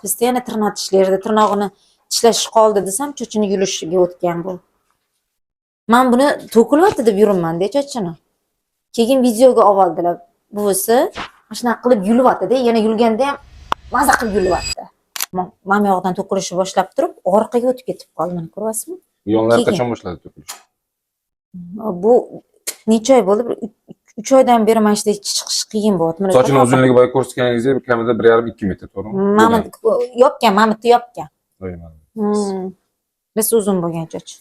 Bizda yana tirnoq tishlaydi, tirnog'ini tishlash qoldi desam, cho'chini yulishiga o'tgan bu. Men buni to'kilyapti deb yuribman-da cho'chini. Keyin videoga oldilar. Buvisi shunaqa qilib yulyapti-da, yana yulganda ham maza qilib yulyapti. Mana bu yoqdan to'kilishni boshlab turib, orqaga o'tib ketib qoldi, mana ko'ryapsizmi? Yonlar qachon boshladi to'kilish? Bu necha oy bo'ldi? 3 oydan beri mana shunday chiqish qiyin bo'lyapti. Sochini uzunligi boya ko'rsatganingizda kamida 1,5-2 metr, to'g'rimi? Mana yopgan, mana bitta yopgan. Qo'yaman. Biz uzun bo'lgan cho'ch.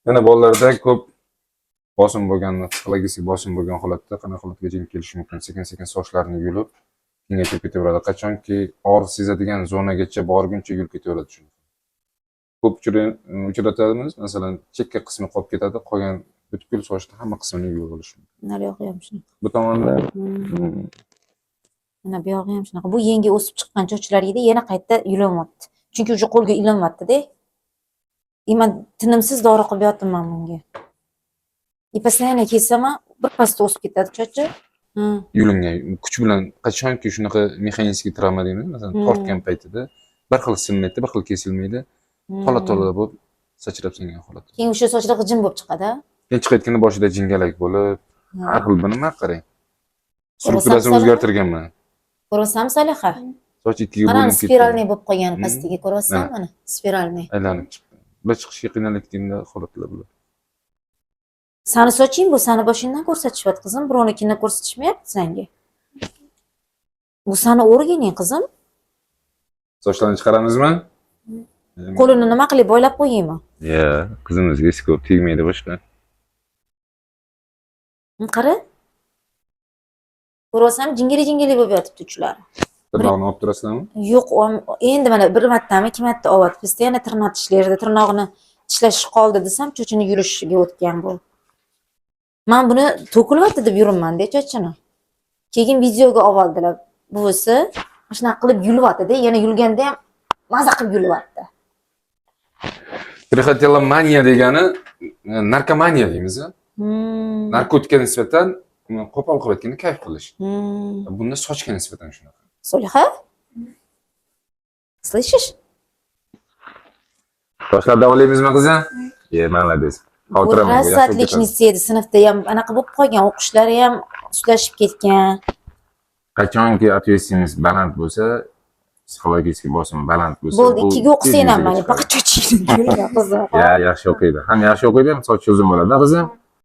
Yana bolalarda ko'p bosim bo'lgan, psixologik bosim bo'lgan holatda qanaqa holatga yetib kelishi mumkin? Sekin-sekin sochlarni yulib, kengaytirib ketaveradi. Qachonki og'riq sezadigan zonagacha borguncha yulib ketaveradi shuni. Ko'p uchratamiz, masalan, chekka qismi qolib ketadi, qolgan butkul sochni hamma qismini yuvib olish mumkin. Naryoqi ham shunaqa. Bu tomonda Mana bu yog'i ham shunaqa. Bu yangi o'sib chiqqan chochlarida yana qayta yulyapti. Chunki o'sha qo'lga ilinmayapti-da. Men tinimsiz dori qilib yotibman bunga. Postoyanно kelsam, bir pasda o'sib ketadi chochi. yulingan kuch bilan qachonki shunaqa mexanik travma deymiz, masalan, tortgan paytida bir xil sinmaydi, bir xil kesilmaydi, tola-tola bo'lib sachrab singan holat. Keyin o'sha sochlar g'ijim bo'lib chiqadi. Keyin chiqayotganda boshida jingalak bo'lib, har xil nima qarang. Strukturasini o'zgartirganman. Ko'rasam Saliha? Soch ikkiga Mana bo'linib ketdi. spiralniy bo'lib qolgan pastiga ko'rasam mana, spiralniy. Aylanib chiqdi. Bir chiqishga qiynalganingda holatlar bo'ladi. Sani soching bu, sani boshingdan ko'rsatishyapti qizim, birovnikini ko'rsatishmayapti senga. Bu sani o'rganing qizim. Sochlarni chiqaramizmi? Qo'lini nima qilib boylab qo'yingmi? Qizimizga hech ko'p tegmaydi boshqa. Qara. Ko'rasam jingili bo'lib yotibdi uchlari. Tirnog'ini olib turasizlarmi? Yo'q, endi mana bir martami, ikki marta olyapti. Bizda yana tirnoq tishlaydi, tirnog'ini tishlash qoldi desam, cho'chini yulishiga o'tgan bu. Men buni to'kilyapti deb yuribman-da chochini. Keyin videoga oldilar. Buvisi shunaqa qilib yulyapti-da, yana yulganda ham maza qilib yulyapti. Trichotillomaniya degani narkomaniya deymiz. Narkotikga nisbatan qo'pol qilib aytganda kayf qilish. Bunda sochga nisbatan shunaqa. Soliha? Слышишь? Sochlarda olamizmi qizim? Молодец. Rosa отличница edi, sinfda ham anaqa bo'lib qolgan, o'qishlari ham ushlashib ketgan. Qachonki ответственность baland bo'lsa, psixologik bosim baland bo'lsa, bo'ldi, ikkiga o'qisan ham mana faqat cho'chingni yurgan qizim. Yaxshi o'qiydi. Ham yaxshi o'qiydi, ham sochi uzun bo'ladi, qizim.